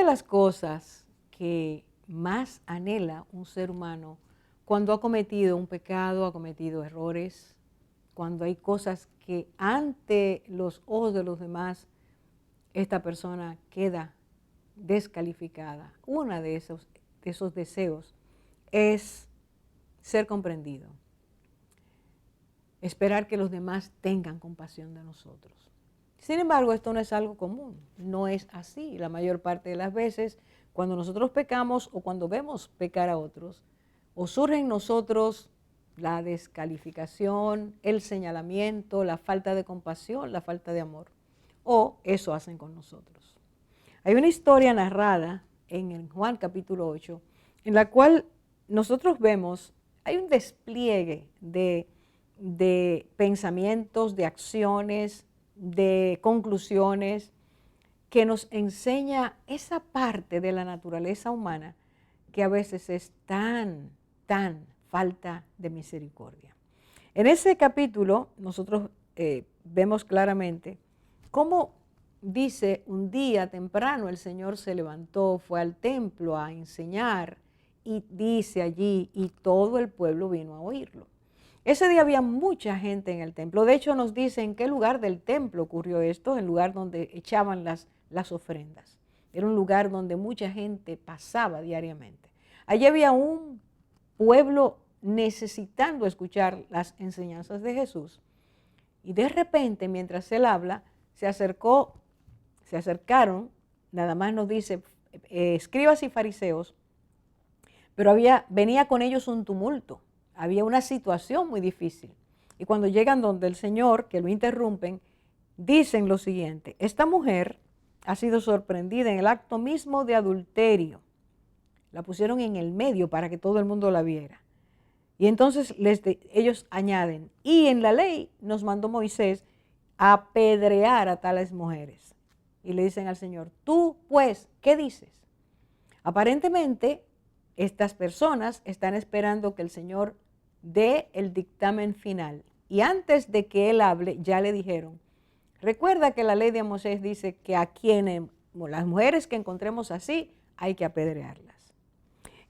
las cosas que más anhela un ser humano cuando ha cometido un pecado, ha cometido errores, cuando hay cosas que ante los ojos de los demás esta persona queda descalificada, uno de esos deseos es ser comprendido, esperar que los demás tengan compasión de nosotros. Sin embargo, esto no es algo común, no es así. La mayor parte de las veces, cuando nosotros pecamos o cuando vemos pecar a otros, o surge en nosotros la descalificación, el señalamiento, la falta de compasión, la falta de amor, o eso hacen con nosotros. Hay una historia narrada en Juan capítulo 8, en la cual nosotros vemos, hay un despliegue de pensamientos, de acciones, de conclusiones, que nos enseña esa parte de la naturaleza humana que a veces es tan falta de misericordia. En ese capítulo nosotros vemos claramente cómo dice: un día temprano el Señor se levantó, fue al templo a enseñar, y dice allí, y todo el pueblo vino a oírlo. Ese día había mucha gente en el templo. De hecho, nos dice en qué lugar del templo ocurrió esto, en el lugar donde echaban las ofrendas. Era un lugar donde mucha gente pasaba diariamente. Allí había un pueblo necesitando escuchar las enseñanzas de Jesús. Y de repente, mientras él habla, se acercaron, nada más nos dice, escribas y fariseos, pero venía con ellos un tumulto. Había una situación muy difícil. Y cuando llegan donde el Señor, que lo interrumpen, dicen lo siguiente: esta mujer ha sido sorprendida en el acto mismo de adulterio. La pusieron en el medio para que todo el mundo la viera. Y entonces ellos añaden: y en la ley nos mandó Moisés a apedrear a tales mujeres. Y le dicen al Señor: tú pues, ¿qué dices? Aparentemente, estas personas están esperando que el Señor dé el dictamen final. Y antes de que él hable, ya le dijeron: recuerda que la ley de Moisés dice que a quienes, las mujeres que encontremos así, hay que apedrearlas.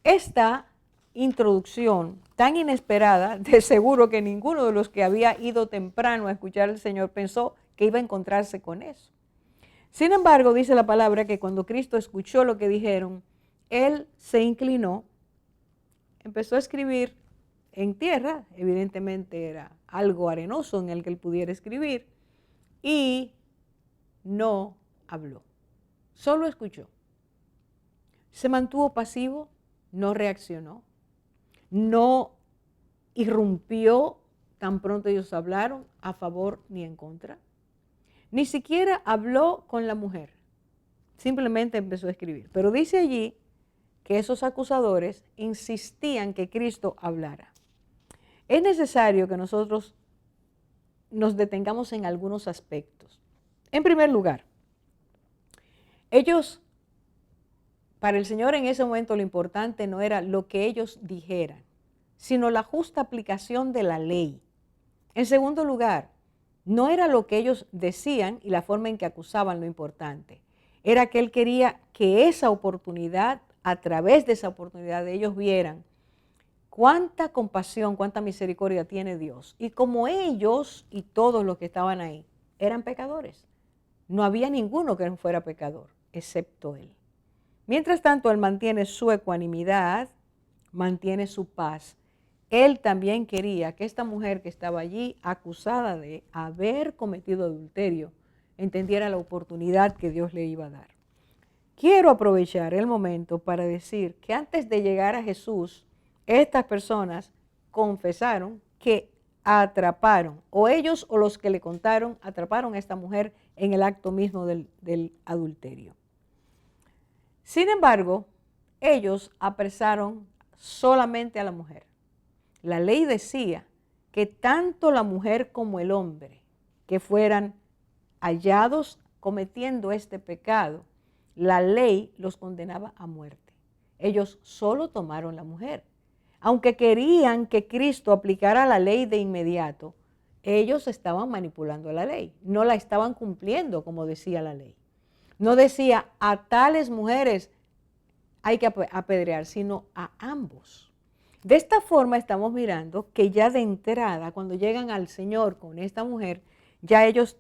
Esta introducción tan inesperada, de seguro que ninguno de los que había ido temprano a escuchar al Señor pensó que iba a encontrarse con eso. Sin embargo, dice la palabra que cuando Cristo escuchó lo que dijeron, él se inclinó, empezó a escribir en tierra, evidentemente era algo arenoso en el que él pudiera escribir, y no habló, solo escuchó. Se mantuvo pasivo, no reaccionó, no irrumpió tan pronto ellos hablaron a favor ni en contra, ni siquiera habló con la mujer, simplemente empezó a escribir. Pero dice allí que esos acusadores insistían que Cristo hablara. Es necesario que nosotros nos detengamos en algunos aspectos. En primer lugar, para el Señor en ese momento lo importante no era lo que ellos dijeran, sino la justa aplicación de la ley. En segundo lugar, no era lo que ellos decían y la forma en que acusaban lo importante. Era que Él quería que esa oportunidad, a través de esa oportunidad, ellos vieran cuánta compasión, cuánta misericordia tiene Dios. Y como ellos y todos los que estaban ahí eran pecadores, no había ninguno que no fuera pecador, excepto Él. Mientras tanto, Él mantiene su ecuanimidad, mantiene su paz. Él también quería que esta mujer que estaba allí acusada de haber cometido adulterio entendiera la oportunidad que Dios le iba a dar. Quiero aprovechar el momento para decir que antes de llegar a Jesús, estas personas confesaron que atraparon, o ellos o los que le contaron, atraparon a esta mujer en el acto mismo del adulterio. Sin embargo, ellos apresaron solamente a la mujer. La ley decía que tanto la mujer como el hombre que fueran hallados cometiendo este pecado, la ley los condenaba a muerte. Ellos solo tomaron la mujer. Aunque querían que Cristo aplicara la ley de inmediato, ellos estaban manipulando la ley, no la estaban cumpliendo como decía la ley. No decía a tales mujeres hay que apedrear, sino a ambos. De esta forma estamos mirando que ya de entrada, cuando llegan al Señor con esta mujer, ya ellos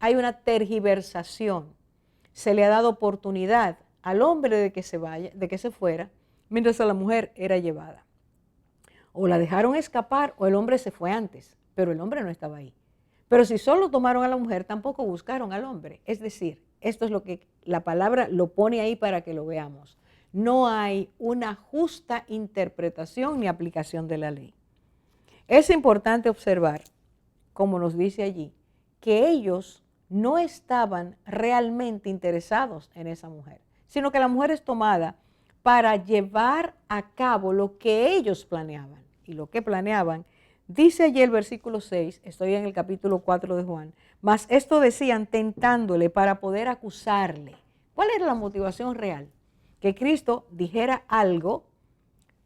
hay una tergiversación. Se le ha dado oportunidad al hombre de que se vaya, de que se fuera, mientras a la mujer era llevada. O la dejaron escapar o el hombre se fue antes, pero el hombre no estaba ahí. Pero si solo tomaron a la mujer, tampoco buscaron al hombre. Es decir, esto es lo que la palabra lo pone ahí para que lo veamos. No hay una justa interpretación ni aplicación de la ley. Es importante observar, como nos dice allí, que ellos no estaban realmente interesados en esa mujer, sino que la mujer es tomada para llevar a cabo lo que ellos planeaban. Y lo que planeaban, dice allí el versículo 6, estoy en el capítulo 4 de Juan, mas esto decían tentándole para poder acusarle. ¿Cuál era la motivación real? Que Cristo dijera algo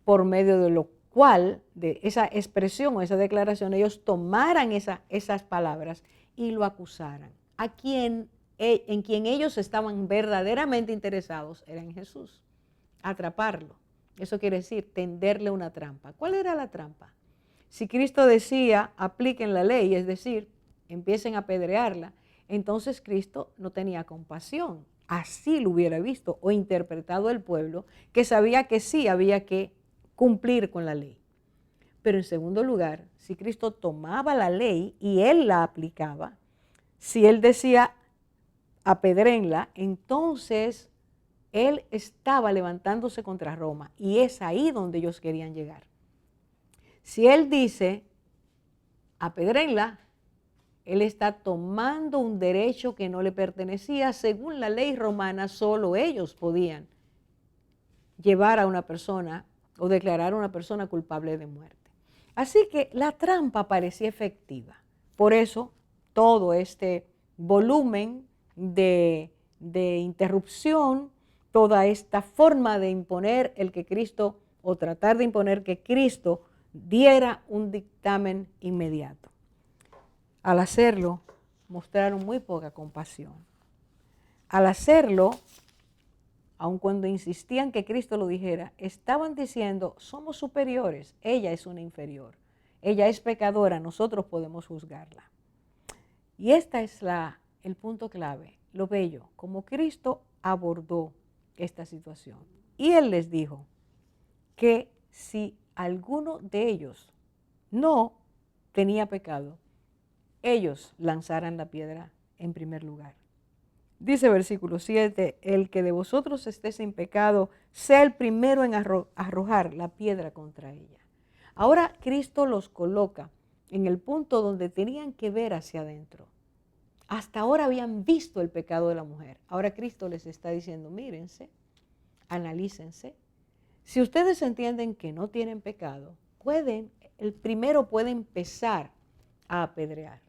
por medio de lo cual, de esa expresión o esa declaración, ellos tomaran esas palabras y lo acusaran. En quien ellos estaban verdaderamente interesados era en Jesús, atraparlo. Eso quiere decir tenderle una trampa. ¿Cuál era la trampa? Si Cristo decía, apliquen la ley, es decir, empiecen a apedrearla, entonces Cristo no tenía compasión. Así lo hubiera visto o interpretado el pueblo, que sabía que sí había que cumplir con la ley. Pero en segundo lugar, si Cristo tomaba la ley y él la aplicaba, si él decía apedréenla, entonces él estaba levantándose contra Roma y es ahí donde ellos querían llegar. Si él dice apedréenla, él está tomando un derecho que no le pertenecía. Según la ley romana, solo ellos podían llevar a una persona o declarar a una persona culpable de muerte. Así que la trampa parecía efectiva. Por eso todo este volumen de interrupción, toda esta forma de imponer el que Cristo, o tratar de imponer que Cristo diera un dictamen inmediato. Al hacerlo, mostraron muy poca compasión. Al hacerlo, aun cuando insistían que Cristo lo dijera, estaban diciendo, somos superiores, ella es una inferior, ella es pecadora, nosotros podemos juzgarla. Y este es el punto clave, lo bello, como Cristo abordó esta situación. Y Él les dijo que si alguno de ellos no tenía pecado, ellos lanzaran la piedra en primer lugar. Dice versículo 7, el que de vosotros esté sin pecado, sea el primero en arrojar la piedra contra ella. Ahora Cristo los coloca en el punto donde tenían que ver hacia adentro. Hasta ahora habían visto el pecado de la mujer. Ahora Cristo les está diciendo, mírense, analícense. Si ustedes entienden que no tienen pecado, el primero puede empezar a apedrear.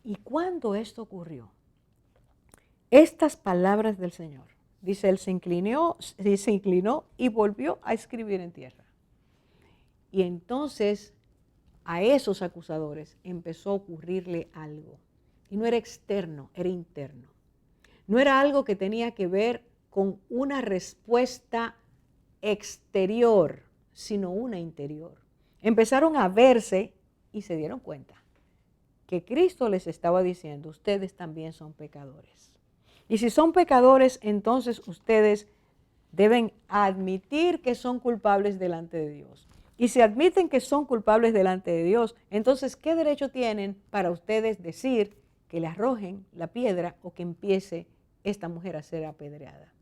¿Y cuándo esto ocurrió? Estas palabras del Señor, dice, Él se inclinó y volvió a escribir en tierra. Y entonces a esos acusadores empezó a ocurrirle algo. Y no era externo, era interno. No era algo que tenía que ver con una respuesta exterior, sino una interior. Empezaron a verse y se dieron cuenta que Cristo les estaba diciendo, ustedes también son pecadores. Y si son pecadores, entonces ustedes deben admitir que son culpables delante de Dios. Y si admiten que son culpables delante de Dios, entonces, ¿qué derecho tienen para ustedes decir que le arrojen la piedra o que empiece esta mujer a ser apedreada?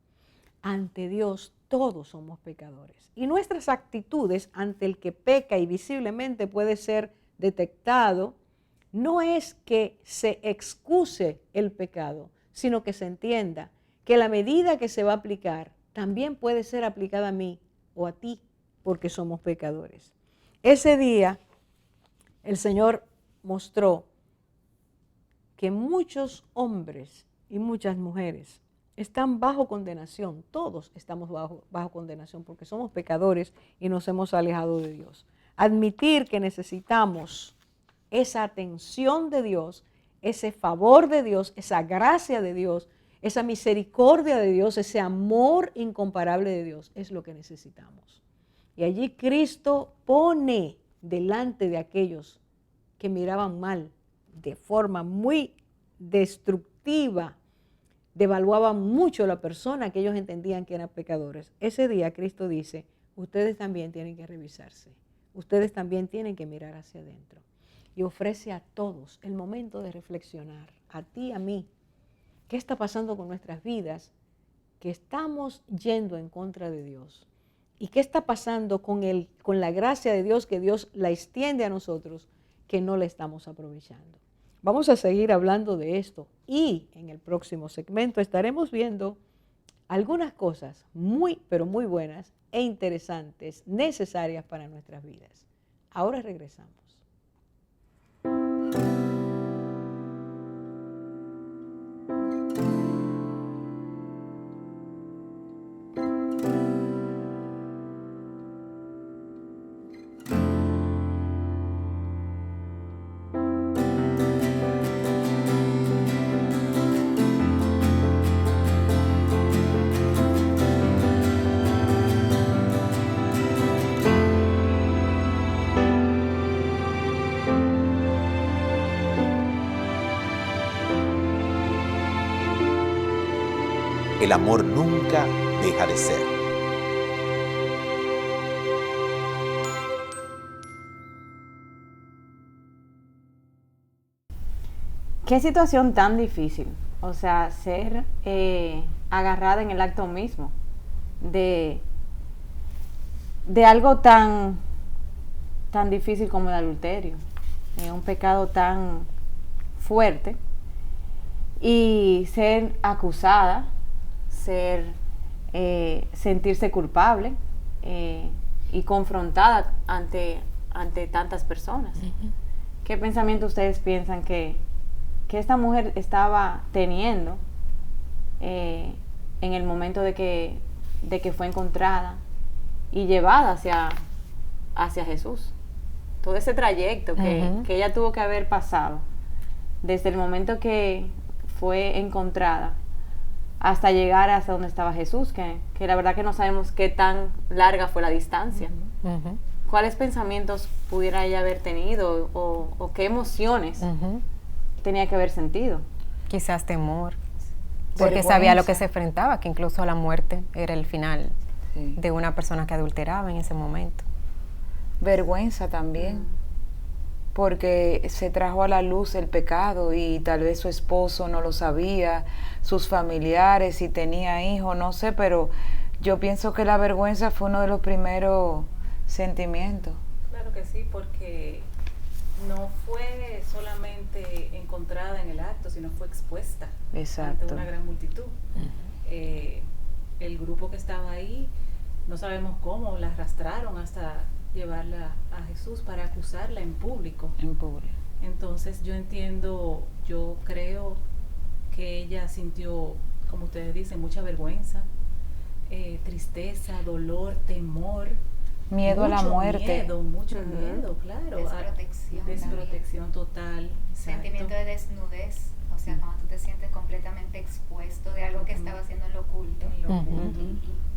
Ante Dios todos somos pecadores. Y nuestras actitudes ante el que peca y visiblemente puede ser detectado, no es que se excuse el pecado, sino que se entienda que la medida que se va a aplicar también puede ser aplicada a mí o a ti, porque somos pecadores. Ese día el Señor mostró que muchos hombres y muchas mujeres están bajo condenación. Todos estamos bajo condenación porque somos pecadores y nos hemos alejado de Dios. Admitir que necesitamos esa atención de Dios, ese favor de Dios, esa gracia de Dios, esa misericordia de Dios, ese amor incomparable de Dios, es lo que necesitamos. Y allí Cristo pone delante de aquellos que miraban mal, de forma muy destructiva, devaluaban mucho a la persona que ellos entendían que eran pecadores. Ese día Cristo dice, ustedes también tienen que revisarse, ustedes también tienen que mirar hacia adentro. Y ofrece a todos el momento de reflexionar, a ti, a mí, qué está pasando con nuestras vidas, que estamos yendo en contra de Dios. ¿Y qué está pasando con la gracia de Dios, que Dios la extiende a nosotros, que no la estamos aprovechando? Vamos a seguir hablando de esto y en el próximo segmento estaremos viendo algunas cosas muy, pero muy buenas e interesantes, necesarias para nuestras vidas. Ahora regresamos. El amor nunca deja de ser. Qué situación tan difícil, o sea, ser agarrada en el acto mismo de algo tan difícil como el adulterio, un pecado tan fuerte, y ser acusada, sentirse culpable y confrontada ante tantas personas. Uh-huh. ¿Qué pensamiento ustedes piensan que esta mujer estaba teniendo en el momento de que fue encontrada y llevada hacia Jesús? Todo ese trayecto que ella tuvo que haber pasado desde el momento que fue encontrada hasta llegar hasta donde estaba Jesús, que la verdad que no sabemos qué tan larga fue la distancia. Uh-huh. ¿Cuáles pensamientos pudiera ella haber tenido o qué emociones tenía que haber sentido? Quizás temor, porque sabía lo que se enfrentaba, que incluso la muerte era el final de una persona que adulteraba en ese momento. Vergüenza también, porque se trajo a la luz el pecado y tal vez su esposo no lo sabía, sus familiares, si tenía hijos, no sé, pero yo pienso que la vergüenza fue uno de los primeros sentimientos. Claro que sí, porque no fue solamente encontrada en el acto, sino fue expuesta. Exacto. Ante una gran multitud. El grupo que estaba ahí, no sabemos cómo, la arrastraron hasta llevarla a Jesús para acusarla en público. Entonces yo creo que ella sintió, como ustedes dicen, mucha vergüenza, tristeza, dolor, temor, miedo a la muerte. Mucho miedo, claro. Desprotección total. Sentimiento de desnudez, o sea, cuando tú te sientes completamente expuesto de algo que estaba haciendo en lo oculto. Y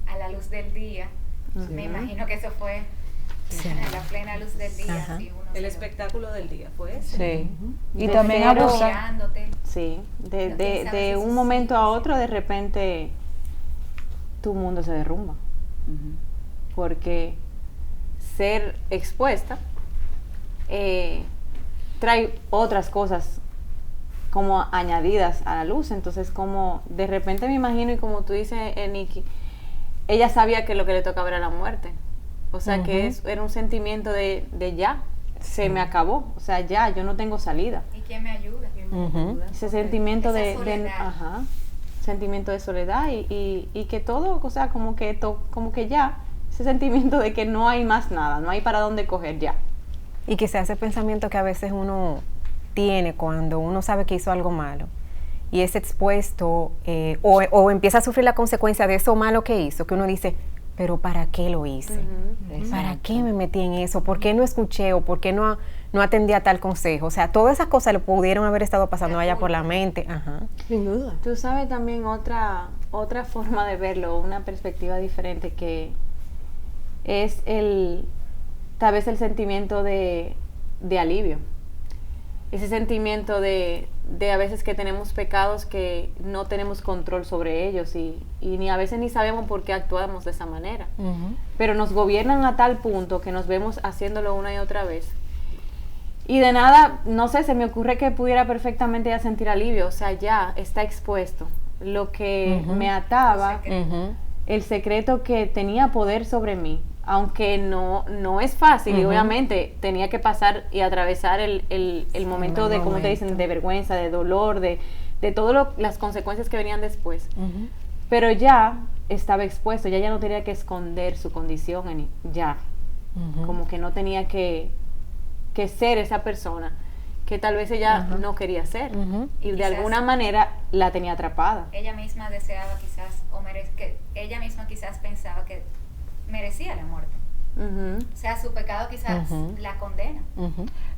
a la luz del día, me imagino que eso fue a la plena luz del día. Sí, el espectáculo del día fue ese. Sí. Y también abusándote. Sí, de un momento a otro, de repente, tu mundo se derrumba. Porque ser expuesta trae otras cosas como añadidas a la luz. Entonces, como de repente me imagino, y como tú dices, Nikki, ella sabía que lo que le tocaba era la muerte. O sea, que era un sentimiento de ya, se me acabó. O sea, ya, yo no tengo salida. ¿Y quién me ayuda? Ese sentimiento sentimiento de soledad y que todo, o sea, como que ya, ese sentimiento de que no hay más nada, no hay para dónde coger ya. Y que sea ese pensamiento que a veces uno tiene cuando uno sabe que hizo algo malo y es expuesto o empieza a sufrir la consecuencia de eso malo que hizo, que uno dice, pero ¿para qué lo hice? ¿Para qué me metí en eso? ¿Por qué no escuché o por qué no no atendía tal consejo. O sea, todas esas cosas le pudieron haber estado pasando allá por la mente. Ajá. Sin duda. Tú sabes también otra forma de verlo, una perspectiva diferente, que es tal vez el sentimiento de alivio. Ese sentimiento de a veces que tenemos pecados que no tenemos control sobre ellos y ni a veces ni sabemos por qué actuamos de esa manera. Pero nos gobiernan a tal punto que nos vemos haciéndolo una y otra vez. Y de nada, no sé, se me ocurre que pudiera perfectamente ya sentir alivio. O sea, ya está expuesto lo que me ataba, el secreto que tenía poder sobre mí. Aunque no es fácil, y obviamente tenía que pasar y atravesar el momento de, como te dicen, de vergüenza, de dolor, de todas las consecuencias que venían después. Pero ya estaba expuesto, ya no tenía que esconder su condición, como que no tenía que ser esa persona que tal vez ella no quería ser, y de alguna manera la tenía atrapada. Ella misma deseaba quizás, ella misma quizás pensaba que merecía la muerte. O sea, su pecado quizás la condena.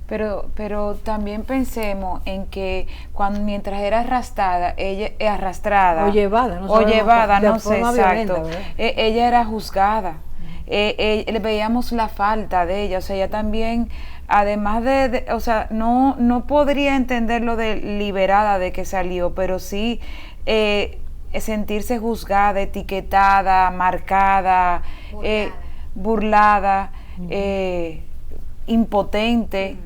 Pero también pensemos en que mientras era arrastrada o llevada, no sé, exacto, ella era juzgada. Le veíamos la falta de ella, o sea, ella también, además o sea, no podría entender lo de liberada de que salió, pero sí sentirse juzgada, etiquetada, marcada, burlada, impotente.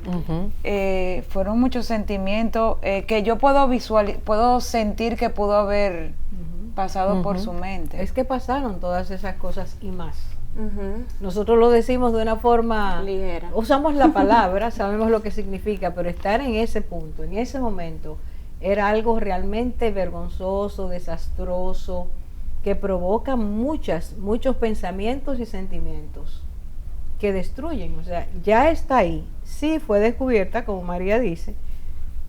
Fueron muchos sentimientos que yo puedo sentir que pudo haber pasado por su mente. Es que pasaron todas esas cosas y más. Nosotros lo decimos de una forma ligera, usamos la palabra, sabemos lo que significa, pero estar en ese punto, en ese momento, era algo realmente vergonzoso, desastroso, que provoca muchos pensamientos y sentimientos que destruyen. O sea, ya está ahí, sí fue descubierta, como María dice,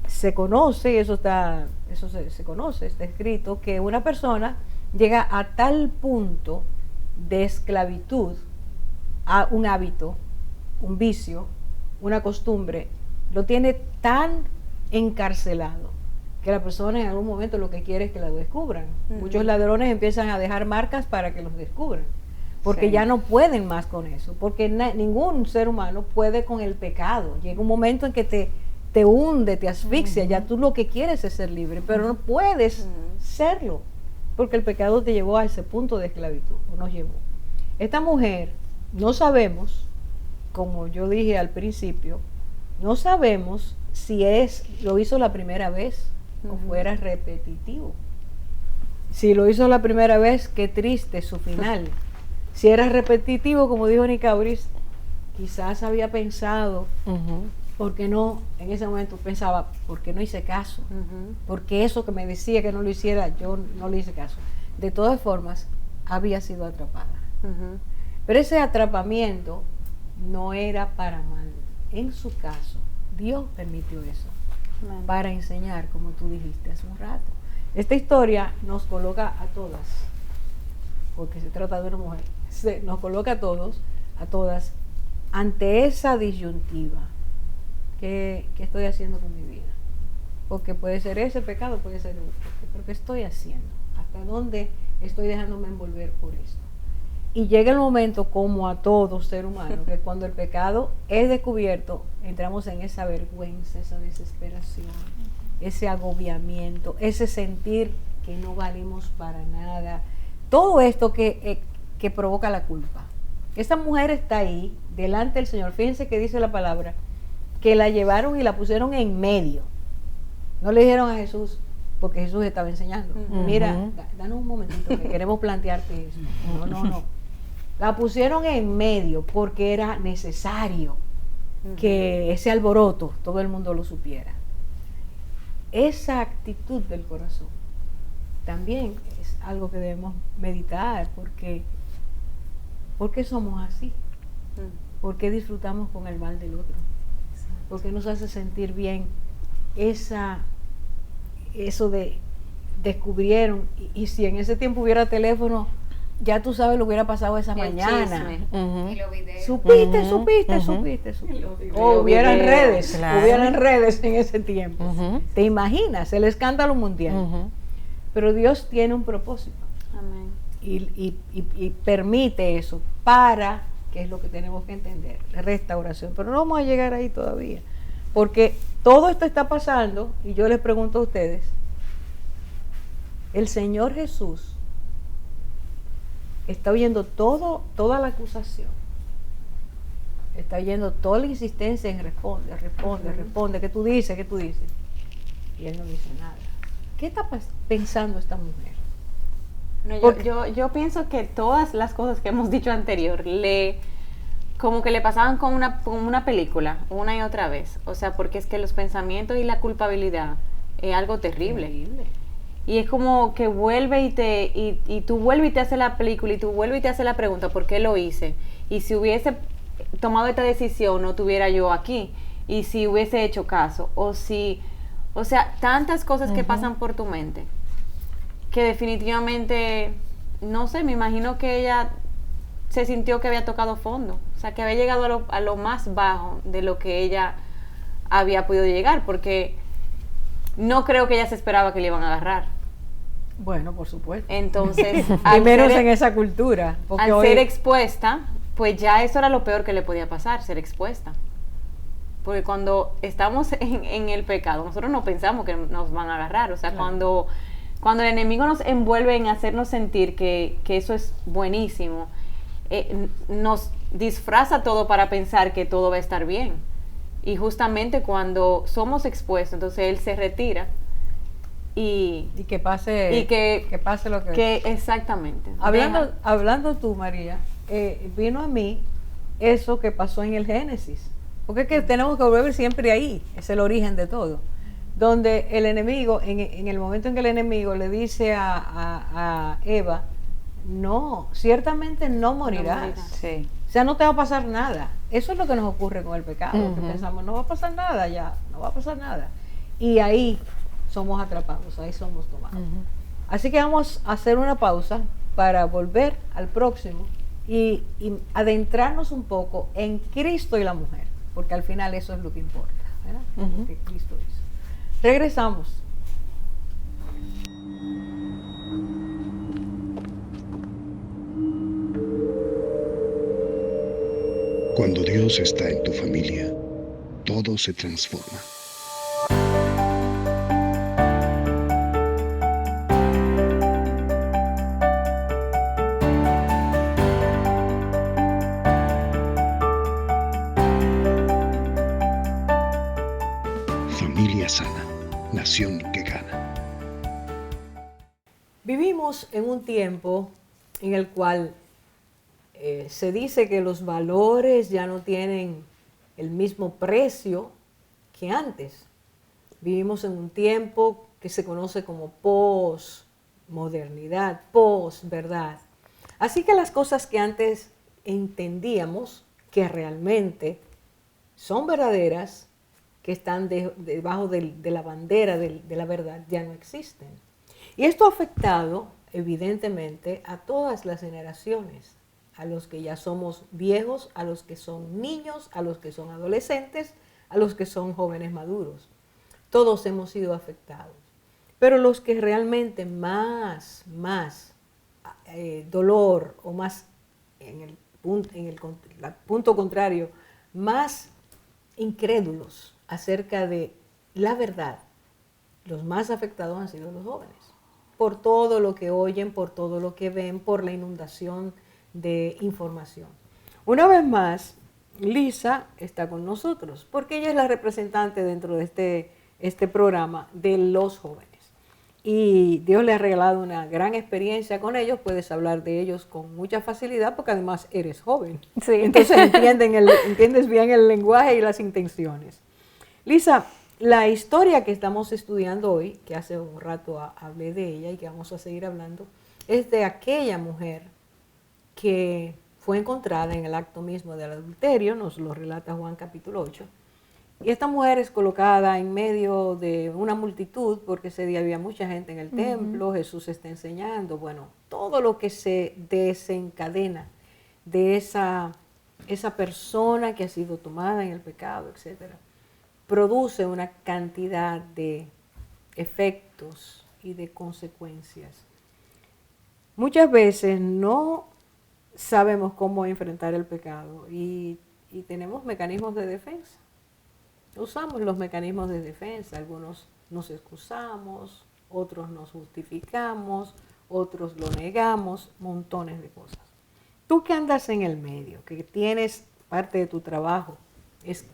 se conoce, y eso se conoce, está escrito, que una persona llega a tal punto de esclavitud a un hábito, un vicio, una costumbre, lo tiene tan encarcelado que la persona en algún momento lo que quiere es que la descubran. Muchos ladrones empiezan a dejar marcas para que los descubran, porque ya no pueden más con eso, porque ningún ser humano puede con el pecado. Llega un momento en que te hunde, te asfixia, ya tú lo que quieres es ser libre, pero no puedes serlo, porque el pecado te llevó a ese punto de esclavitud, o nos llevó. Esta mujer, no sabemos, como yo dije al principio, no sabemos si lo hizo la primera vez o fuera repetitivo. Si lo hizo la primera vez, qué triste su final. Si era repetitivo, como dijo Nicauris, quizás había pensado, ¿por qué no? En ese momento pensaba, ¿por qué no hice caso? Porque eso que me decía que no lo hiciera, yo no le hice caso. De todas formas, había sido atrapada. Pero ese atrapamiento no era para mal. En su caso, Dios permitió eso para enseñar, como tú dijiste hace un rato. Esta historia nos coloca a todas, porque se trata de una mujer, nos coloca a todos, a todas, ante esa disyuntiva. ¿Qué estoy haciendo con mi vida? Porque puede ser ese pecado, puede ser otro. ¿Pero qué estoy haciendo? ¿Hasta dónde estoy dejándome envolver por esto? Y llega el momento, como a todo ser humano, que cuando el pecado es descubierto, entramos en esa vergüenza, esa desesperación, ese agobiamiento, ese sentir que no valimos para nada. Todo esto que provoca la culpa. Esta mujer está ahí, delante del Señor. Fíjense que dice la palabra, que la llevaron y la pusieron en medio. No le dijeron a Jesús, porque Jesús estaba enseñando. Mira, danos un momentito, que queremos plantearte esto. No. La pusieron en medio porque era necesario que ese alboroto todo el mundo lo supiera. Esa actitud del corazón también es algo que debemos meditar, porque ¿por qué somos así? ¿Por qué disfrutamos con el mal del otro? ¿Por qué nos hace sentir bien eso de descubrieron? Y si en ese tiempo hubiera teléfono, ya tú sabes lo que hubiera pasado esa El mañana. chisme. Y los videos. Supiste. O hubieran redes, Claro. hubieran redes en ese tiempo. ¿Te imaginas? El escándalo mundial. Pero Dios tiene un propósito Amén. y permite eso para, que es lo que tenemos que entender, la restauración. Pero no vamos a llegar ahí todavía, porque todo esto está pasando, y yo les pregunto a ustedes, el Señor Jesús está oyendo toda la acusación, está oyendo toda la insistencia en responde, ¿qué tú dices? Y Él no dice nada. ¿Qué está pensando esta mujer? No, yo pienso que todas las cosas que hemos dicho anterior como que le pasaban con una película una y otra vez. O sea, porque es que los pensamientos y la culpabilidad es algo terrible. Y es como que vuelve y tú vuelves y te haces la película y tú vuelves y te haces la pregunta, ¿por qué lo hice? Y si hubiese tomado esta decisión, no estuviera yo aquí. Y si hubiese hecho caso. O sea, tantas cosas que pasan por tu mente que definitivamente, no sé, me imagino que ella se sintió que había tocado fondo. O sea, que había llegado a lo más bajo de lo que ella había podido llegar, porque no creo que ella se esperaba que le iban a agarrar. Bueno, por supuesto. Entonces, y menos en esa cultura. Al ser expuesta, pues ya eso era lo peor que le podía pasar, ser expuesta. Porque cuando estamos en el pecado, nosotros no pensamos que nos van a agarrar. O sea, claro. Cuando el enemigo nos envuelve en hacernos sentir que eso es buenísimo, nos disfraza todo para pensar que todo va a estar bien. Y justamente cuando somos expuestos, entonces él se retira y que pase lo que exactamente. Hablando tú, María, vino a mí eso que pasó en el Génesis, porque es que tenemos que volver siempre ahí, es el origen de todo, donde el enemigo, en el momento en que el enemigo le dice a Eva, no, ciertamente no morirás. Sí. O sea, no te va a pasar nada. Eso es lo que nos ocurre con el pecado, que pensamos, no va a pasar nada ya, no va a pasar nada. Y ahí somos atrapados, ahí somos tomados. Así que vamos a hacer una pausa para volver al próximo y adentrarnos un poco en Cristo y la mujer, porque al final eso es lo que importa, ¿verdad? Lo que Cristo hizo. Regresamos. Cuando Dios está en tu familia, todo se transforma. Familia sana, nación que gana. Vivimos en un tiempo en el cual se dice que los valores ya no tienen el mismo precio que antes. Vivimos en un tiempo que se conoce como posmodernidad, posverdad. Así que las cosas que antes entendíamos que realmente son verdaderas, que están debajo de la bandera de la verdad, ya no existen. Y esto ha afectado evidentemente a todas las generaciones, a los que ya somos viejos, a los que son niños, a los que son adolescentes, a los que son jóvenes maduros. Todos hemos sido afectados. Pero los que realmente más dolor, o más en el punto contrario, más incrédulos acerca de la verdad, los más afectados han sido los jóvenes, por todo lo que oyen, por todo lo que ven, por la inundación de información. Una vez más, Lisa está con nosotros, porque ella es la representante dentro de este programa de los jóvenes. Y Dios le ha regalado una gran experiencia con ellos, puedes hablar de ellos con mucha facilidad, porque además eres joven. Sí. Entonces entiendes bien el lenguaje y las intenciones. Lisa, la historia que estamos estudiando hoy, que hace un rato hablé de ella y que vamos a seguir hablando, es de aquella mujer que fue encontrada en el acto mismo del adulterio, nos lo relata Juan capítulo 8, Y esta mujer es colocada en medio de una multitud, porque ese día había mucha gente en el templo, Jesús está enseñando, bueno, todo lo que se desencadena de esa persona que ha sido tomada en el pecado, etcétera, produce una cantidad de efectos y de consecuencias. Muchas veces no sabemos cómo enfrentar el pecado y tenemos mecanismos de defensa. Usamos los mecanismos de defensa, algunos nos excusamos, otros nos justificamos, otros lo negamos, montones de cosas. Tú que andas en el medio, que tienes parte de tu trabajo, es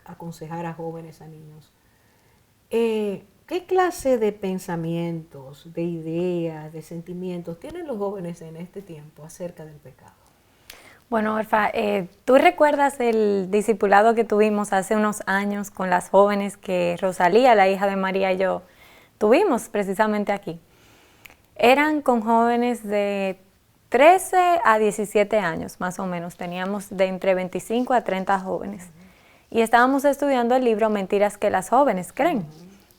aconsejar a jóvenes, a niños, ¿qué clase de pensamientos, de ideas, de sentimientos tienen los jóvenes en este tiempo acerca del pecado? Bueno, Orfa, ¿tú recuerdas el discipulado que tuvimos hace unos años con las jóvenes que Rosalía, la hija de María, y yo tuvimos precisamente aquí? Eran con jóvenes de 13 a 17 años, más o menos. Teníamos de entre 25 a 30 jóvenes. Y estábamos estudiando el libro Mentiras que las jóvenes creen,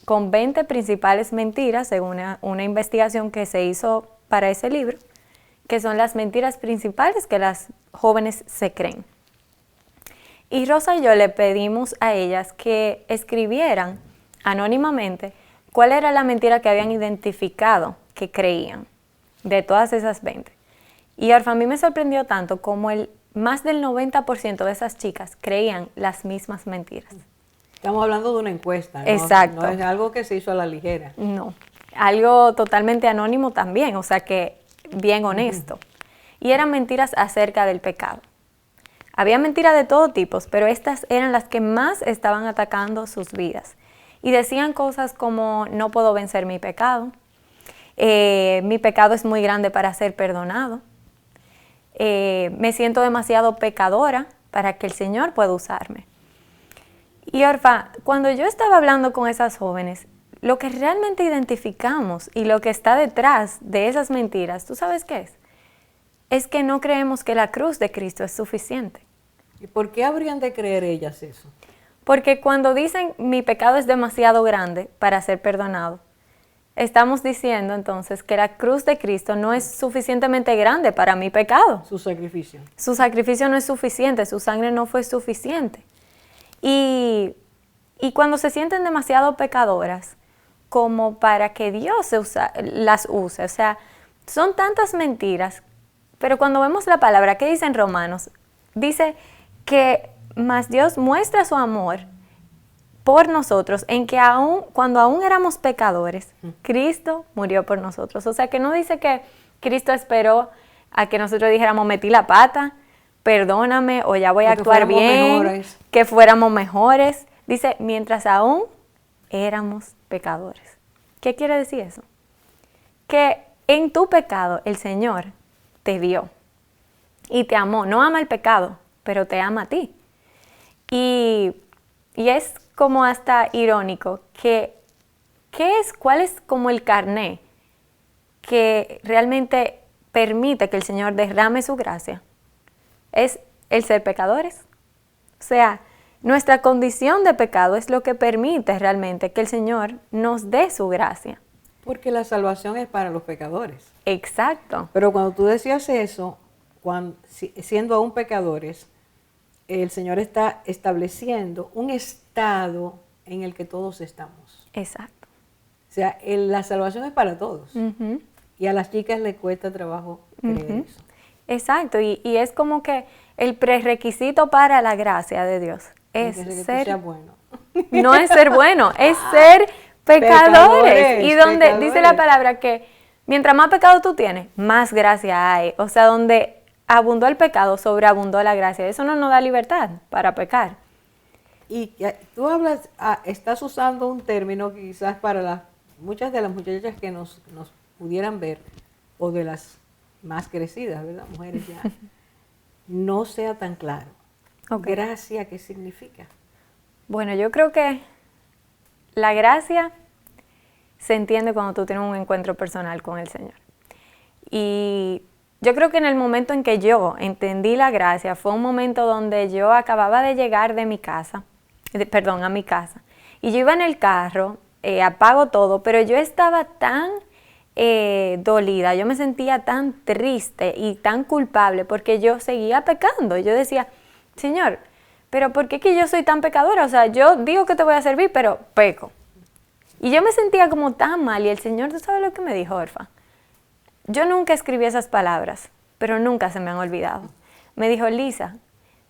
con 20 principales mentiras, según una investigación que se hizo para ese libro, que son las mentiras principales que las jóvenes se creen. Y Rosa y yo le pedimos a ellas que escribieran anónimamente cuál era la mentira que habían identificado que creían de todas esas 20. Y Orfa, a mí me sorprendió tanto como más del 90% de esas chicas creían las mismas mentiras. Estamos hablando de una encuesta, ¿no? Exacto. No es algo que se hizo a la ligera. No, algo totalmente anónimo también, o sea que bien honesto. Y eran mentiras acerca del pecado. Había mentiras de todo tipo, pero estas eran las que más estaban atacando sus vidas. Y decían cosas como: no puedo vencer mi pecado, mi pecado es muy grande para ser perdonado, me siento demasiado pecadora para que el Señor pueda usarme. Y Orfa, cuando yo estaba hablando con esas jóvenes, lo que realmente identificamos y lo que está detrás de esas mentiras, ¿tú sabes qué es? Es que no creemos que la cruz de Cristo es suficiente. ¿Y por qué habrían de creer ellas eso? Porque cuando dicen mi pecado es demasiado grande para ser perdonado, estamos diciendo entonces que la cruz de Cristo no es suficientemente grande para mi pecado. Su sacrificio. Su sacrificio no es suficiente, su sangre no fue suficiente. Y cuando se sienten demasiado pecadoras como para que Dios las use, o sea, son tantas mentiras, pero cuando vemos la palabra, ¿qué dice en Romanos? Dice que más Dios muestra su amor por nosotros en que cuando aún éramos pecadores, Cristo murió por nosotros. O sea, que no dice que Cristo esperó a que nosotros dijéramos metí la pata, perdóname o ya voy a actuar bien, que fuéramos mejores. Dice, mientras aún éramos pecadores. ¿Qué quiere decir eso? Que en tu pecado el Señor te vio y te amó. No ama el pecado, pero te ama a ti. Y es como hasta irónico que ¿cuál es como el carné que realmente permite que el Señor derrame su gracia? Es el ser pecadores. O sea, nuestra condición de pecado es lo que permite realmente que el Señor nos dé su gracia. Porque la salvación es para los pecadores. Exacto. Pero cuando tú decías eso, siendo aún pecadores, el Señor está estableciendo un estado en el que todos estamos. Exacto. O sea, la salvación es para todos. Y a las chicas les cuesta trabajo creer eso. Exacto, y es como que el prerequisito para la gracia de Dios es ser bueno. No es ser bueno, es ser pecadores. Y donde dice la palabra que mientras más pecado tú tienes, más gracia hay. O sea, donde abundó el pecado, sobreabundó la gracia. Eso no nos da libertad para pecar. Y tú estás usando un término que quizás para muchas de las muchachas que nos pudieran ver, o de las más crecidas, ¿verdad? Mujeres ya, no sea tan claro. Okay. ¿Gracia qué significa? Bueno, yo creo que la gracia se entiende cuando tú tienes un encuentro personal con el Señor. Y yo creo que en el momento en que yo entendí la gracia, fue un momento donde yo acababa de llegar de mi casa perdón, a mi casa. Y yo iba en el carro, apago todo, pero yo estaba tan dolida, yo me sentía tan triste y tan culpable porque yo seguía pecando. Yo decía, Señor, pero ¿por qué que yo soy tan pecadora? O sea, yo digo que te voy a servir, pero peco. Y yo me sentía como tan mal y el Señor, ¿tú sabes lo que me dijo, Orfa? Yo nunca escribí esas palabras, pero nunca se me han olvidado. Me dijo, Lisa,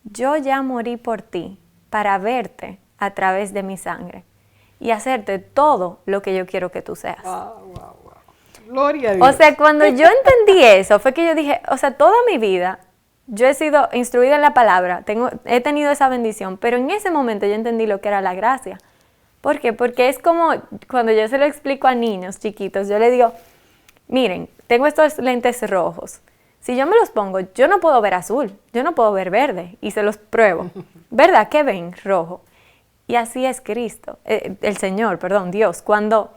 yo ya morí por ti para verte a través de mi sangre y hacerte todo lo que yo quiero que tú seas. Wow, wow, wow. Gloria a Dios. O sea, cuando yo entendí eso, fue que yo dije, o sea, toda mi vida yo he sido instruida en la palabra, he tenido esa bendición, pero en ese momento yo entendí lo que era la gracia. ¿Por qué? Porque es como cuando yo se lo explico a niños chiquitos, yo les digo, miren, tengo estos lentes rojos. Si yo me los pongo, yo no puedo ver azul, yo no puedo ver verde, y se los pruebo. ¿Verdad? ¿Qué ven? Rojo. Y así es Cristo, el Señor, perdón, Dios. Cuando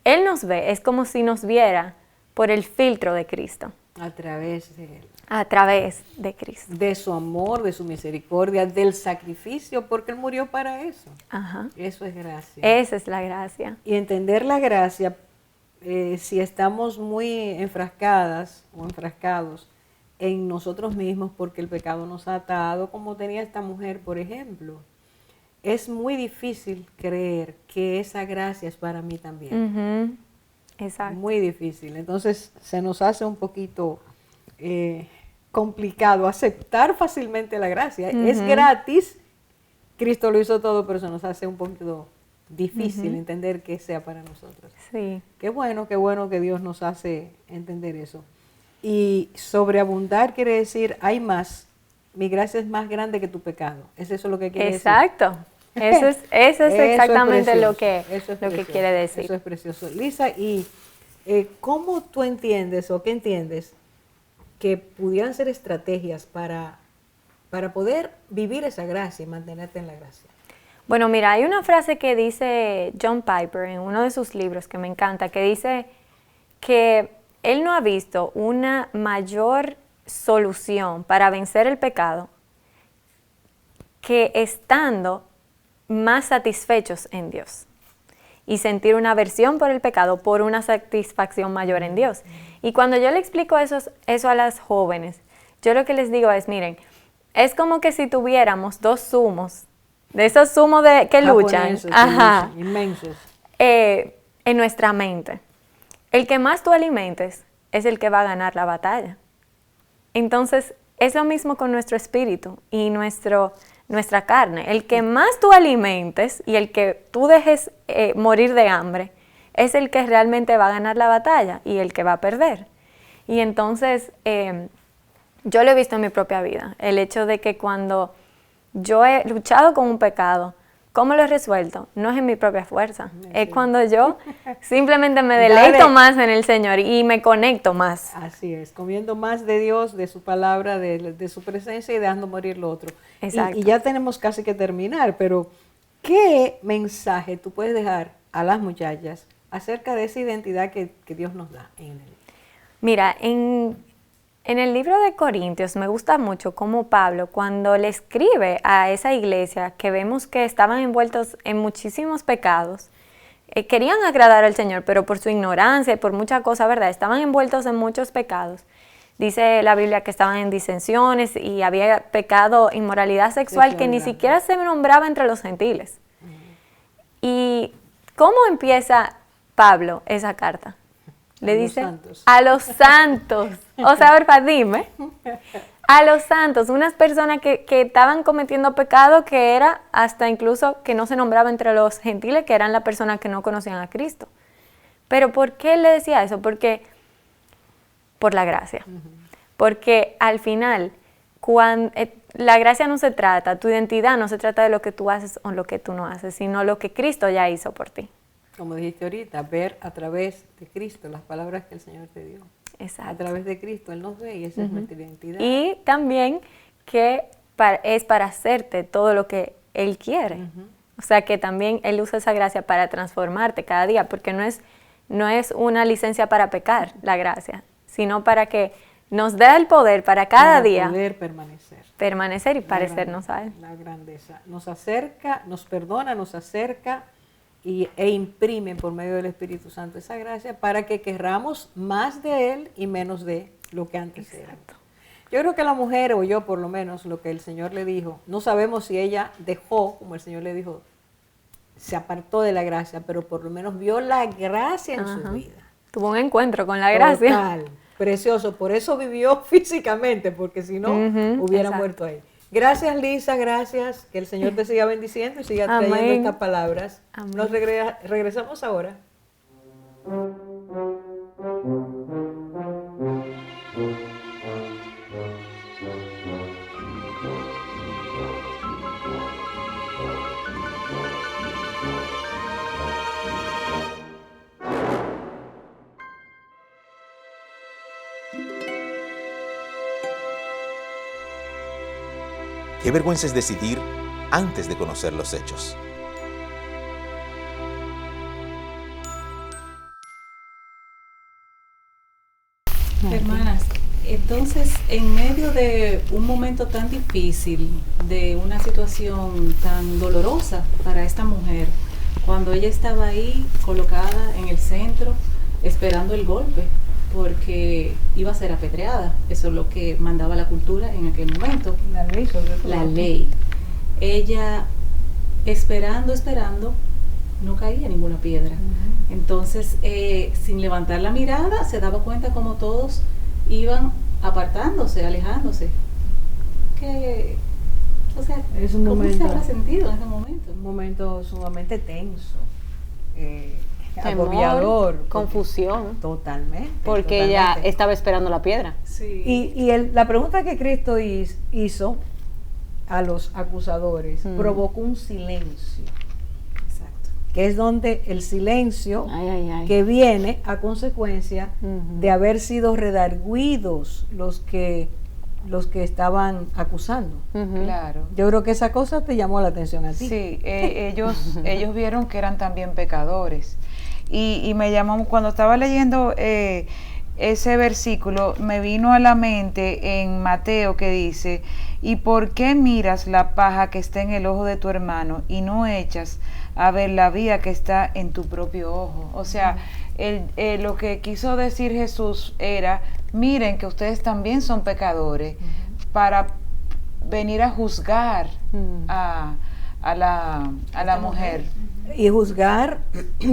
Él nos ve, es como si nos viera por el filtro de Cristo. A través de Él. A través de Cristo. De su amor, de su misericordia, del sacrificio, porque Él murió para eso. Ajá. Eso es gracia. Esa es la gracia. Y entender la gracia, si estamos muy enfrascadas o enfrascados en nosotros mismos porque el pecado nos ha atado, como tenía esta mujer, por ejemplo, es muy difícil creer que esa gracia es para mí también. Exacto. Muy difícil. Entonces se nos hace un poquito complicado aceptar fácilmente la gracia. Es gratis, Cristo lo hizo todo, pero se nos hace un poquito difícil entender que sea para nosotros. Sí. Qué bueno que Dios nos hace entender eso. Y sobreabundar quiere decir, hay más. Mi gracia es más grande que tu pecado. ¿Es eso lo que quiere Exacto. Eso es exactamente precioso. lo que quiere decir. Eso es precioso. Lisa, ¿y cómo tú entiendes o qué entiendes que pudieran ser estrategias para poder vivir esa gracia y mantenerte en la gracia? Bueno, mira, hay una frase que dice John Piper en uno de sus libros que me encanta, que dice que él no ha visto una mayor solución para vencer el pecado que estando más satisfechos en Dios y sentir una aversión por el pecado por una satisfacción mayor en Dios. Y cuando yo le explico eso a las jóvenes, yo lo que les digo es, miren, es como que si tuviéramos dos zumos, de esos zumos que luchan, inmensos, en nuestra mente. El que más tú alimentes es el que va a ganar la batalla. Entonces, es lo mismo con nuestro espíritu y nuestra carne. El que más tú alimentes y el que tú dejes morir de hambre es el que realmente va a ganar la batalla y el que va a perder. Y entonces, yo lo he visto en mi propia vida. El hecho de que cuando yo he luchado con un pecado, ¿cómo lo he resuelto? No es en mi propia fuerza. Sí. Es cuando yo simplemente me deleito más en el Señor y me conecto más. Así es, comiendo más de Dios, de su palabra, de su presencia y dejando morir lo otro. Exacto. Y ya tenemos casi que terminar, pero ¿qué mensaje tú puedes dejar a las muchachas acerca de esa identidad que Dios nos da en él? Mira, en el libro de Corintios me gusta mucho cómo Pablo, cuando le escribe a esa iglesia que vemos que estaban envueltos en muchísimos pecados, querían agradar al Señor, pero por su ignorancia y por muchas cosas, ¿verdad? Estaban envueltos en muchos pecados. Dice la Biblia que estaban en disensiones y había pecado, inmoralidad sexual que ni siquiera se nombraba entre los gentiles. ¿Y cómo empieza Pablo esa carta? Le dice a los santos. O sea, Orfa, dime. A los santos, unas personas que estaban cometiendo pecado que era hasta incluso que no se nombraba entre los gentiles, que eran las personas que no conocían a Cristo. Pero ¿por qué le decía eso? Porque por la gracia. Porque al final, cuando la gracia no se trata, tu identidad no se trata de lo que tú haces o lo que tú no haces, sino lo que Cristo ya hizo por ti. Como dijiste ahorita, ver a través de Cristo las palabras que el Señor te dio. Exacto. A través de Cristo Él nos ve y esa es nuestra identidad. Y también que es para hacerte todo lo que Él quiere. O sea que también Él usa esa gracia para transformarte cada día, porque no es una licencia para pecar la gracia, sino para que nos da el poder para cada para día poder permanecer y parecernos a Él. La grandeza. Nos acerca, nos perdona, nos acerca e imprime por medio del Espíritu Santo esa gracia para que querramos más de Él y menos de lo que antes era. Yo creo que la mujer, o yo por lo menos, lo que el Señor le dijo, no sabemos si ella dejó, como el Señor le dijo, se apartó de la gracia, pero por lo menos vio la gracia en su vida. Tuvo un encuentro con la gracia. Total, precioso. Por eso vivió físicamente, porque si no, hubiera muerto ahí. Gracias, Lisa, gracias. Que el Señor te siga bendiciendo y siga trayendo estas palabras. Amén. Nos regresamos ahora. Qué vergüenza es decidir antes de conocer los hechos. Hermanas, entonces en medio de un momento tan difícil, de una situación tan dolorosa para esta mujer, cuando ella estaba ahí colocada en el centro esperando el golpe, porque iba a ser apedreada, eso es lo que mandaba la cultura en aquel momento. La ley sobre todo. La ley. Ella esperando, no caía ninguna piedra. Entonces, sin levantar la mirada, se daba cuenta como todos iban apartándose, alejándose. O sea, es un ¿cómo momento, se habrá sentido en ese momento? Un momento sumamente tenso, Temor, agobiador. confusión. Totalmente. Porque ella estaba esperando la piedra. Sí. Y la pregunta que Cristo hizo a los acusadores provocó un silencio. Exacto. Que es donde el silencio que viene a consecuencia de haber sido redarguidos los que estaban acusando. Claro. Yo creo que esa cosa te llamó la atención a ti. Sí, ellos vieron que eran también pecadores. Y me llamó, cuando estaba leyendo ese versículo, me vino a la mente en Mateo que dice: ¿y por qué miras la paja que está en el ojo de tu hermano y no echas a ver la viga que está en tu propio ojo? O sea, lo que quiso decir Jesús era: miren que ustedes también son pecadores, para venir a juzgar a la mujer. Y juzgar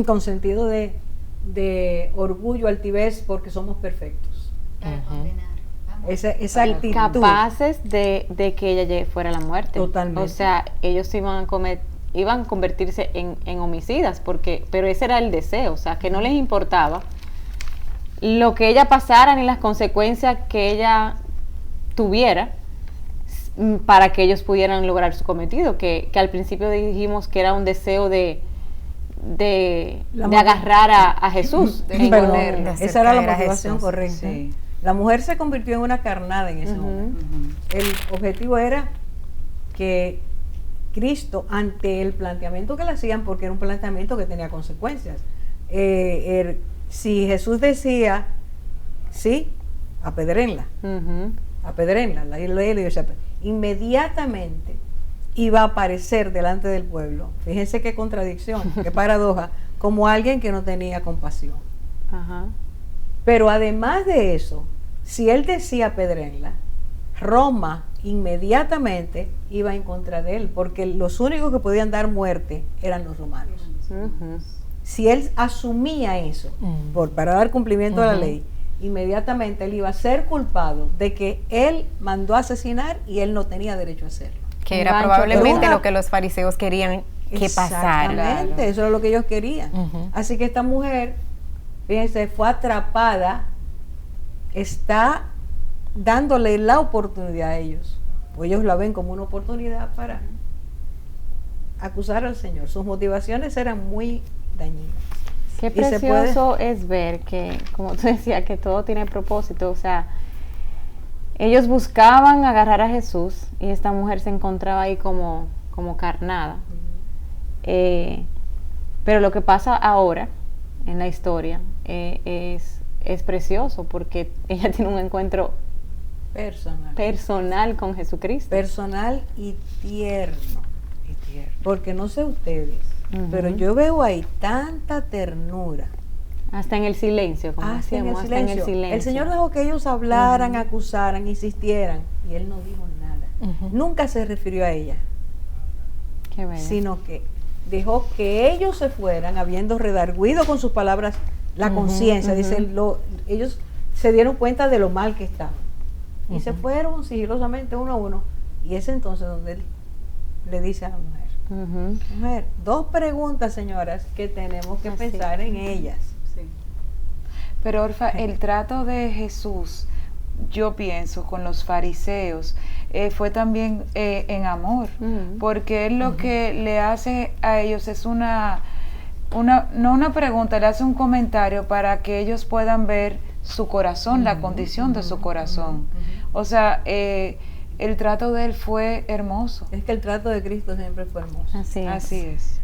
con sentido de orgullo, altivez, porque somos perfectos. Para condenar. Esa actitud. Capaces de que ella fuera a la muerte. Totalmente. O sea, ellos iban a convertirse en homicidas, pero ese era el deseo, o sea, que no les importaba lo que ella pasara ni las consecuencias que ella tuviera para que ellos pudieran lograr su cometido, que al principio dijimos que era un deseo de agarrar a Jesús. Esa era la motivación correcta. Sí. La mujer se convirtió en una carnada en ese momento. El objetivo era que Cristo, ante el planteamiento que le hacían, porque era un planteamiento que tenía consecuencias, si Jesús decía, sí, apedrénla, apedrénla, inmediatamente iba a aparecer delante del pueblo. Fíjense qué contradicción, qué paradoja, como alguien que no tenía compasión. Pero además de eso, si él decía apedrénla, Roma inmediatamente iba en contra de él, porque los únicos que podían dar muerte eran los romanos. Si él asumía eso para dar cumplimiento a la ley, inmediatamente él iba a ser culpado de que él mandó a asesinar y él no tenía derecho a hacerlo. Que era probablemente lo que los fariseos querían que pasara. Exactamente, eso era lo que ellos querían. Así que esta mujer, fíjense, fue atrapada, está dándole la oportunidad a ellos. Ellos la ven como una oportunidad para acusar al Señor. Sus motivaciones eran muy dañinas. Qué precioso es ver que, como tú decías, que todo tiene propósito. O sea, ellos buscaban agarrar a Jesús y esta mujer se encontraba ahí como carnada. Pero lo que pasa ahora en la historia es precioso, porque ella tiene un encuentro personal con Jesucristo. Personal y tierno. Porque no sé ustedes, pero yo veo ahí tanta ternura. Hasta en el silencio, como hasta en el hasta en el silencio. El Señor dejó que ellos hablaran, acusaran, insistieran, y Él no dijo nada. Nunca se refirió a ella. Qué bello. Sino que dejó que ellos se fueran, habiendo redarguido con sus palabras la conciencia. Dice, ellos se dieron cuenta de lo mal que estaban. Y se fueron sigilosamente uno a uno. Y es entonces donde Él le dice a la mujer, mujer, 2 preguntas, señoras, que tenemos que pensar en ellas. Sí. Pero Orfa, el trato de Jesús, yo pienso, con los fariseos, fue también en amor, porque Él lo que le hace a ellos es no una pregunta, le hace un comentario para que ellos puedan ver su corazón, la condición de su corazón. O sea, el trato de Él fue hermoso. Es que el trato de Cristo siempre fue hermoso. Así es.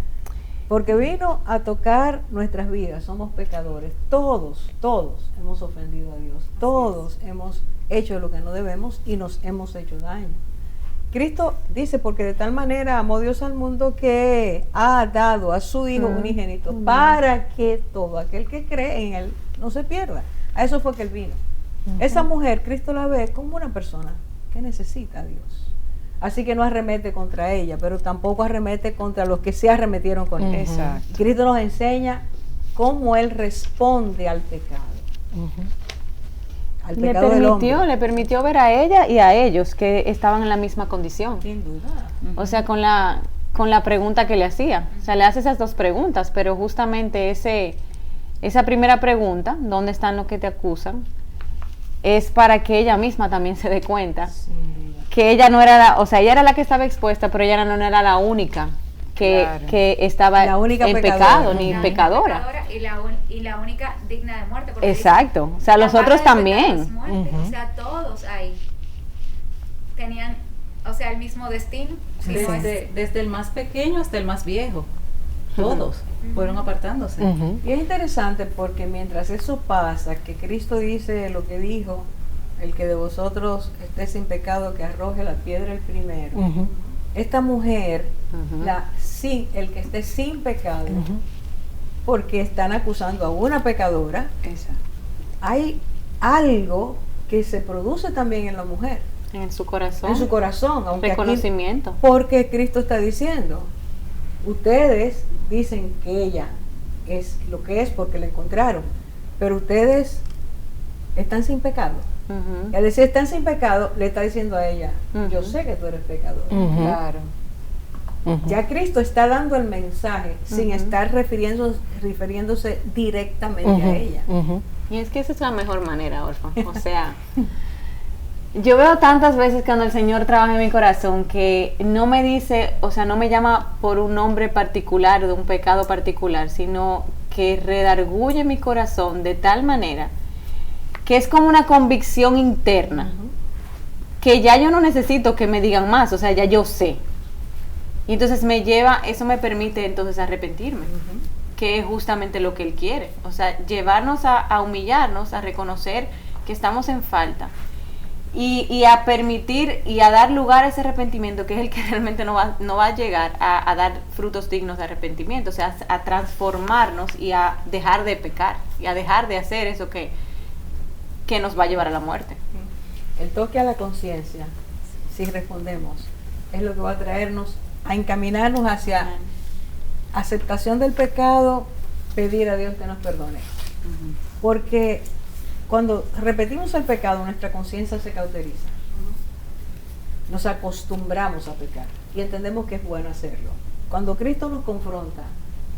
Porque vino a tocar nuestras vidas, somos pecadores, todos hemos ofendido a Dios, todos hemos hecho lo que no debemos y nos hemos hecho daño. Cristo dice, porque de tal manera amó Dios al mundo que ha dado a su Hijo unigénito para que todo aquel que cree en Él no se pierda. A eso fue que Él vino. Esa mujer, Cristo la ve como una persona que necesita a Dios. Así que no arremete contra ella, pero tampoco arremete contra los que se arremetieron con Él. Exacto. Cristo nos enseña cómo Él responde al pecado. Al pecado del hombre. Le permitió ver a ella y a ellos que estaban en la misma condición. Sin duda. O sea, con la pregunta que le hacía. O sea, le hace esas 2 preguntas, pero justamente esa primera pregunta, ¿dónde están los que te acusan?, es para que ella misma también se dé cuenta que ella no era ella era la que estaba expuesta, pero ella no era la única que estaba en pecado, ni pecadora. Y la única digna de muerte. Exacto, o sea, los otros también. O sea, todos ahí tenían, el mismo destino. Desde el más pequeño hasta el más viejo. Todos fueron apartándose. Y es interesante porque mientras eso pasa, que Cristo dice lo que dijo, el que de vosotros esté sin pecado, que arroje la piedra el primero. Esta mujer, el que esté sin pecado, porque están acusando a una pecadora, hay algo que se produce también en la mujer. En su corazón. En su corazón, aunque reconocimiento. Aquí, porque Cristo está diciendo, ustedes dicen que ella es lo que es porque la encontraron, pero ustedes están sin pecado. Y al decir están sin pecado, le está diciendo a ella, yo sé que tú eres pecador. Claro. Ya Cristo está dando el mensaje sin estar refiriéndose directamente a ella. Y es que esa es la mejor manera, Orfa. O sea, yo veo tantas veces cuando el Señor trabaja en mi corazón que no me dice, no me llama por un nombre particular, de un pecado particular, sino que redarguye mi corazón de tal manera que es como una convicción interna, que ya yo no necesito que me digan más, ya yo sé. Y entonces eso me permite entonces arrepentirme, que es justamente lo que Él quiere. Llevarnos a humillarnos, a reconocer que estamos en falta. Y a permitir y a dar lugar a ese arrepentimiento, que es el que realmente no va a llegar a dar frutos dignos de arrepentimiento, a transformarnos y a dejar de pecar, y a dejar de hacer eso que nos va a llevar a la muerte. El toque a la conciencia, si respondemos, es lo que va a traernos a encaminarnos hacia aceptación del pecado, pedir a Dios que nos perdone. Porque cuando repetimos el pecado, nuestra conciencia se cauteriza. Nos acostumbramos a pecar y entendemos que es bueno hacerlo. Cuando Cristo nos confronta,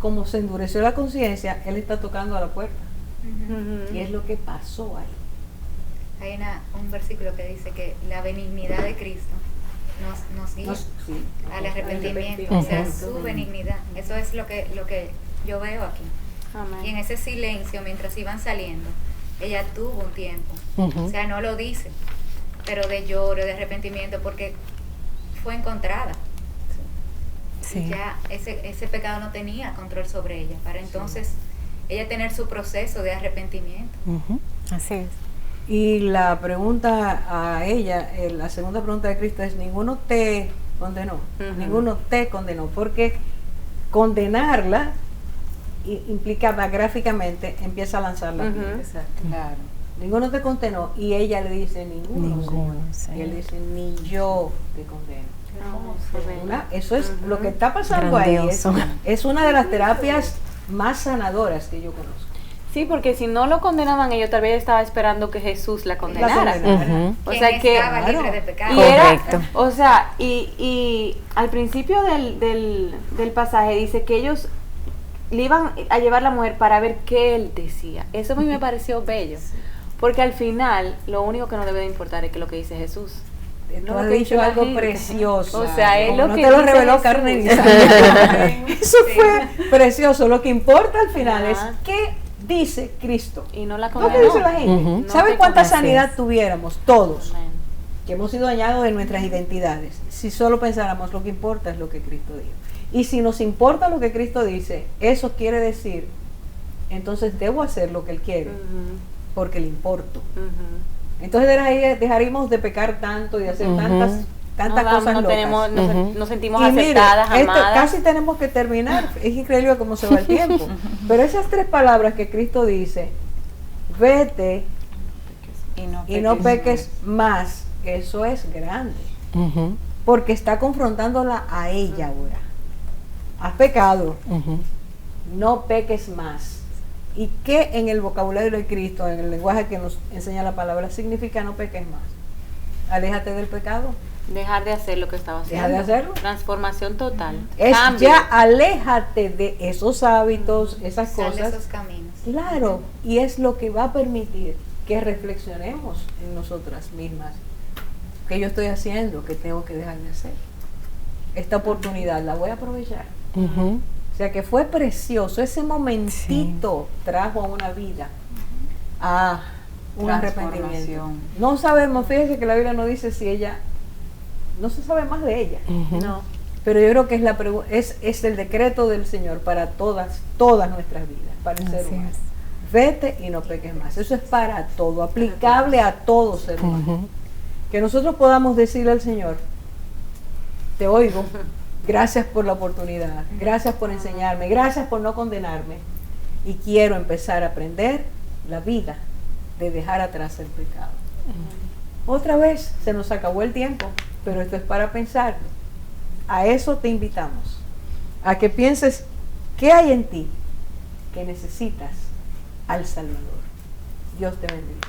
como se endureció la conciencia, Él está tocando a la puerta. Y es lo que pasó ahí. Hay un versículo que dice que la benignidad de Cristo nos guía al arrepentimiento, su benignidad. Eso es lo que yo veo aquí. Amén. Y en ese silencio, mientras iban saliendo, ella tuvo un tiempo, no lo dice, pero de lloro, de arrepentimiento, porque fue encontrada. Y ya ese pecado no tenía control sobre ella, para entonces ella tener su proceso de arrepentimiento. Así es. Y la pregunta a ella, la segunda pregunta de Cristo es, ninguno te condenó, ninguno te condenó, porque condenarla implica gráficamente, empiza a lanzar la piedra. Claro. Ninguno te condenó, y ella le dice, ninguno, Señor. Y él dice, ni yo te condeno. Eso es lo que está pasando Grandioso. ahí. Es una de las terapias más sanadoras que yo conozco. Sí, porque si no lo condenaban, ellos tal vez estaba esperando que Jesús la condenara. Uh-huh. O sea que estaba libre de pecado. y era, Correcto. o sea, y al principio del pasaje dice que ellos le iban a llevar la mujer para ver qué él decía. Eso a mí me pareció bello, porque al final lo único que nos debe de importar es que lo que dice Jesús. Tú has dicho algo precioso. O sea, es lo no que te lo dice reveló Jesús. carne ni sangre. Eso fue precioso. Lo que importa al final es Ajá. qué dice Cristo. Y no la ¿No condenó. qué dice la gente? Ujú. No ¿Saben te cuánta condenó. sanidad tuviéramos todos? Amén. Que hemos sido dañados en nuestras identidades, si solo pensáramos lo que importa es lo que Cristo dijo. Y si nos importa lo que Cristo dice, eso quiere decir, entonces debo hacer lo que Él quiere, porque le importo. Entonces dejaríamos de pecar tanto y de hacer tantas cosas no locas. tenemos, nos sentimos Y mire, aceptadas, esto amadas. casi tenemos que terminar. Es increíble cómo se va el tiempo. Pero esas 3 palabras que Cristo dice, vete y no peques más, eso es grande. Ujú, Porque está confrontándola a ella ahora. Has pecado, ujú. no peques más. ¿Y qué en el vocabulario de Cristo, en el lenguaje que nos enseña la palabra, significa no peques más? Aléjate del pecado. Dejar de hacer lo que estaba haciendo. Deja de hacerlo. Transformación total. Es Cambio. ya aléjate de esos hábitos, esas Sal de cosas. esos caminos. Claro, y es lo que va a permitir que reflexionemos en nosotras mismas. ¿Qué yo estoy haciendo? ¿Qué tengo que dejar de hacer? Esta oportunidad la voy a aprovechar. Ujú. O sea que fue precioso, ese momentito trajo a una vida a un arrepentimiento. Transformación. No sabemos, fíjense que la Biblia no dice si ella, no se sabe más de ella, Ujú. No. pero yo creo que es el decreto del Señor para todas nuestras vidas, para el ser Así humano. es. Vete y no peques más. Eso es para todo, aplicable a todo ser humano. Ujú. Que nosotros podamos decirle al Señor, te oigo, gracias por la oportunidad, gracias por enseñarme, gracias por no condenarme, y quiero empezar a aprender la vida de dejar atrás el pecado. Otra vez se nos acabó el tiempo, pero esto es para pensar. A eso te invitamos, a que pienses qué hay en ti que necesitas al Salvador. Dios te bendiga.